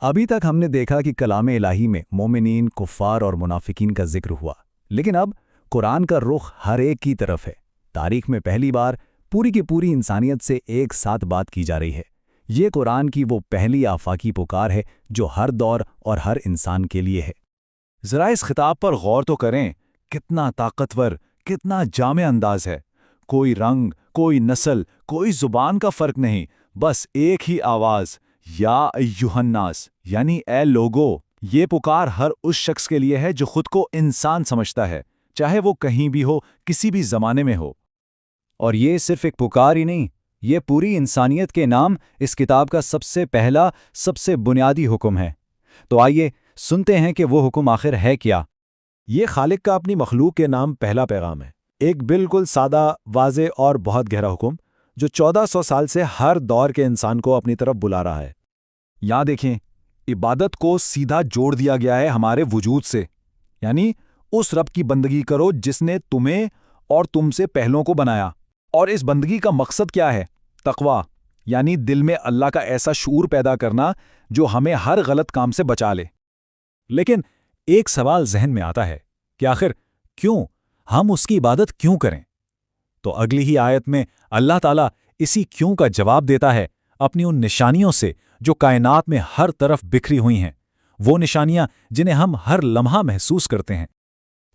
अभी तक हमने देखा कि कलाम इलाही में मोमिनीन, कुफ्फार और मुनाफिकीन का जिक्र हुआ, लेकिन अब कुरान का रुख हर एक की तरफ है। तारीख में पहली बार पूरी की पूरी इंसानियत से एक साथ बात की जा रही है। ये कुरान की वो पहली आफाकी पुकार है जो हर दौर और हर इंसान के लिए है। ज़रा इस खिताब पर गौर तो करें, कितना ताकतवर, कितना जामे अंदाज है। कोई रंग, कोई नस्ल, कोई जुबान का फर्क नहीं, बस एक ही आवाज़, या अय्युहन्नास, यानी ए लोगो। ये पुकार हर उस शख्स के लिए है जो खुद को इंसान समझता है, चाहे वो कहीं भी हो, किसी भी ज़माने में हो। और ये सिर्फ एक पुकार ही नहीं, ये पूरी इंसानियत के नाम इस किताब का सबसे पहला, सबसे बुनियादी हुक्म है। तो आइए सुनते हैं कि वो हुक्म आखिर है क्या। ये खालिक का अपनी मखलूक के नाम पहला पैगाम है। एक बिल्कुल सादा, वाज़े और बहुत गहरा हुक्म जो 1400 साल से हर दौर के इंसान को अपनी तरफ बुला रहा है। यहाँ देखें, इबादत को सीधा जोड़ दिया गया है हमारे वजूद से, यानी उस रब की बंदगी करो जिसने तुम्हें और तुमसे पहलों को बनाया। और इस बंदगी का मकसद क्या है? तकवा, यानी दिल में अल्लाह का ऐसा शऊर पैदा करना जो हमें हर गलत काम से बचा ले। लेकिन एक सवाल जहन में आता है कि आखिर क्यों, हम उसकी इबादत क्यों करें? तो अगली ही आयत में अल्लाह ताला इसी क्यों का जवाब देता है अपनी उन निशानियों से जो कायनात में हर तरफ बिखरी हुई हैं, वो निशानियां जिन्हें हम हर लम्हा महसूस करते हैं।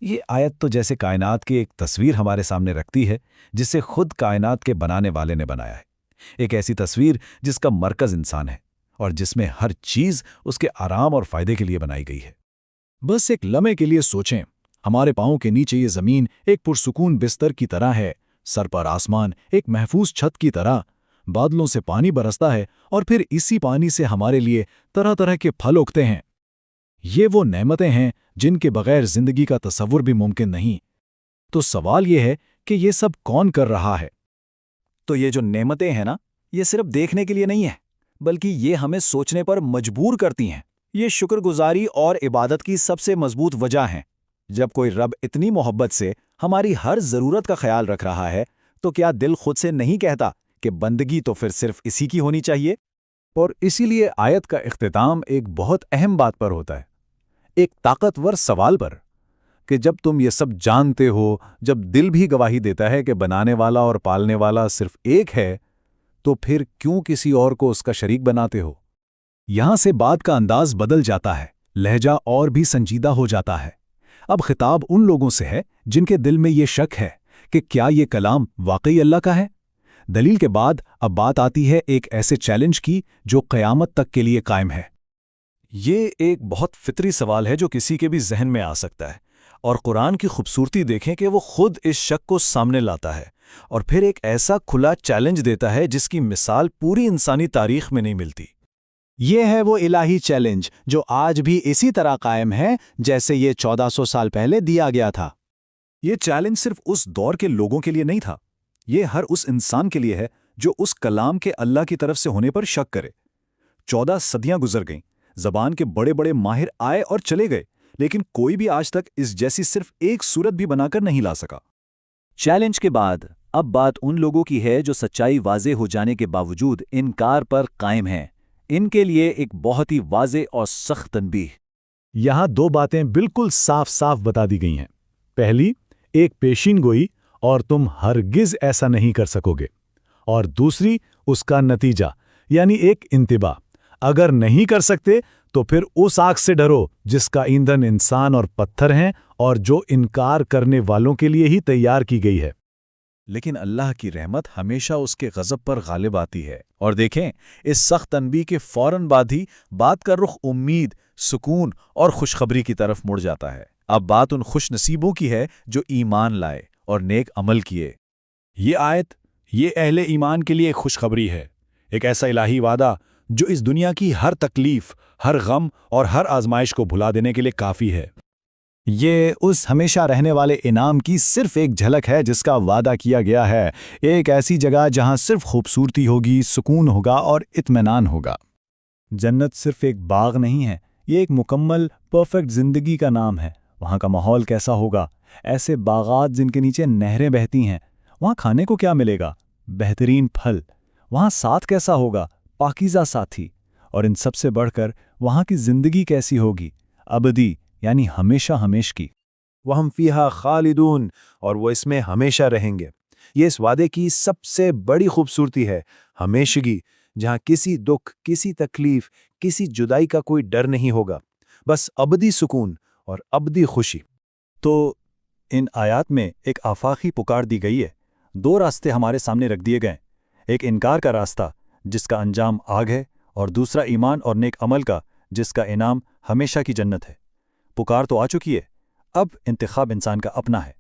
ये आयत तो जैसे कायनात की एक तस्वीर हमारे सामने रखती है जिसे खुद कायनात के बनाने वाले ने बनाया है। एक ऐसी तस्वीर जिसका मरकज इंसान है और जिसमें हर चीज उसके आराम और फायदे के लिए बनाई गई है। बस एक लम्हे के लिए सोचें, हमारे पांवों के नीचे ये जमीन एक पुरसुकून बिस्तर की तरह है, सर पर आसमान एक महफूज छत की तरह, बादलों से पानी बरसता है और फिर इसी पानी से हमारे लिए तरह तरह के फल उगते हैं। ये वो नेमतें हैं जिनके बगैर जिंदगी का तसव्वुर भी मुमकिन नहीं। तो सवाल ये है कि ये सब कौन कर रहा है? तो ये जो नेमतें हैं ना, ये सिर्फ देखने के लिए नहीं है, बल्कि ये हमें सोचने पर मजबूर करती हैं। ये शुक्रगुजारी और इबादत की सबसे मजबूत वजह हैं। जब कोई रब इतनी मोहब्बत से हमारी हर ज़रूरत का ख्याल रख रहा है, तो क्या दिल खुद से नहीं कहता कि बंदगी तो फिर सिर्फ इसी की होनी चाहिए? और इसीलिए आयत का इख्तिताम एक बहुत अहम बात पर होता है, एक ताकतवर सवाल पर, कि जब तुम ये सब जानते हो, जब दिल भी गवाही देता है कि बनाने वाला और पालने वाला सिर्फ एक है, तो फिर क्यों किसी और को उसका शरीक बनाते हो? यहां से बात का अंदाज बदल जाता है, लहजा और भी संजीदा हो जाता है। अब खिताब उन लोगों से है जिनके दिल में ये शक है कि क्या ये कलाम वाकई अल्लाह का है। दलील के बाद अब बात आती है एक ऐसे चैलेंज की जो क़यामत तक के लिए कायम है। ये एक बहुत फितरी सवाल है जो किसी के भी जहन में आ सकता है, और कुरान की खूबसूरती देखें कि वो खुद इस शक को सामने लाता है और फिर एक ऐसा खुला चैलेंज देता है जिसकी मिसाल पूरी इंसानी तारीख में नहीं मिलती। ये है वो इलाही चैलेंज जो आज भी इसी तरह कायम है जैसे ये 1400 साल पहले दिया गया था। ये चैलेंज सिर्फ उस दौर के लोगों के लिए नहीं था, ये हर उस इंसान के लिए है जो उस कलाम के अल्लाह की तरफ से होने पर शक करे। 14 सदियां गुजर गईं, ज़बान के बड़े बड़े माहिर आए और चले गए, लेकिन कोई भी आज तक इस जैसी सिर्फ एक सूरत भी बनाकर नहीं ला सका। चैलेंज के बाद अब बात उन लोगों की है जो सच्चाई वाज़े हो जाने के बावजूद इनकार पर कायम हैं। इनके लिए एक बहुत ही वाज़े और सख्त तनबीह। यहां दो बातें बिल्कुल साफ साफ बता दी गई हैं। पहली, एक पेशीन गोई, और तुम हरगिज ऐसा नहीं कर सकोगे। और दूसरी, उसका नतीजा, यानी एक इंतिबा। अगर नहीं कर सकते तो फिर उस आग से डरो जिसका ईंधन इंसान और पत्थर हैं और जो इनकार करने वालों के लिए ही तैयार की गई है। लेकिन अल्लाह की रहमत हमेशा उसके गज़ब पर गालिब आती है। और देखें, इस सख्त तनबीह के फौरन बाद ही बात का रुख उम्मीद, सुकून और खुशखबरी की तरफ मुड़ जाता है। अब बात उन खुश नसीबों की है जो ईमान लाए और नेक अमल किए। ये आयत, ये अहले ईमान के लिए खुशखबरी है, एक ऐसा इलाही वादा जो इस दुनिया की हर तकलीफ, हर गम और हर आजमाइश को भुला देने के लिए काफ़ी है। ये उस हमेशा रहने वाले इनाम की सिर्फ एक झलक है जिसका वादा किया गया है, एक ऐसी जगह जहां सिर्फ खूबसूरती होगी, सुकून होगा और इत्मीनान होगा। जन्नत सिर्फ एक बाग नहीं है, ये एक मुकम्मल परफेक्ट जिंदगी का नाम है। वहाँ का माहौल कैसा होगा? ऐसे बागात जिनके नीचे नहरें बहती हैं। वहाँ खाने को क्या मिलेगा? बेहतरीन फल। वहाँ साथ कैसा होगा? पाकीज़ा साथी। और इन सबसे बढ़कर وہاں کی زندگی کیسی ہوگی؟ ابدی یعنی ہمیشہ ہمیش کی۔ وَهُمْ فِيهَا خَالِدُونَ، اور وہ اس میں ہمیشہ رہیں گے۔ یہ اس وعدے کی سب سے بڑی خوبصورتی ہے، ہمیشگی، جہاں کسی دکھ، کسی تکلیف، کسی جدائی کا کوئی ڈر نہیں ہوگا، بس ابدی سکون اور ابدی خوشی۔ تو ان آیات میں ایک آفاقی پکار دی گئی ہے، دو راستے ہمارے سامنے رکھ دیے گئے، ایک انکار کا راستہ جس کا انجام آگ ہے، اور دوسرا ایمان اور نیک عمل کا جس کا انعام ہمیشہ کی جنت ہے۔ پکار تو آ چکی ہے، اب انتخاب انسان کا اپنا ہے۔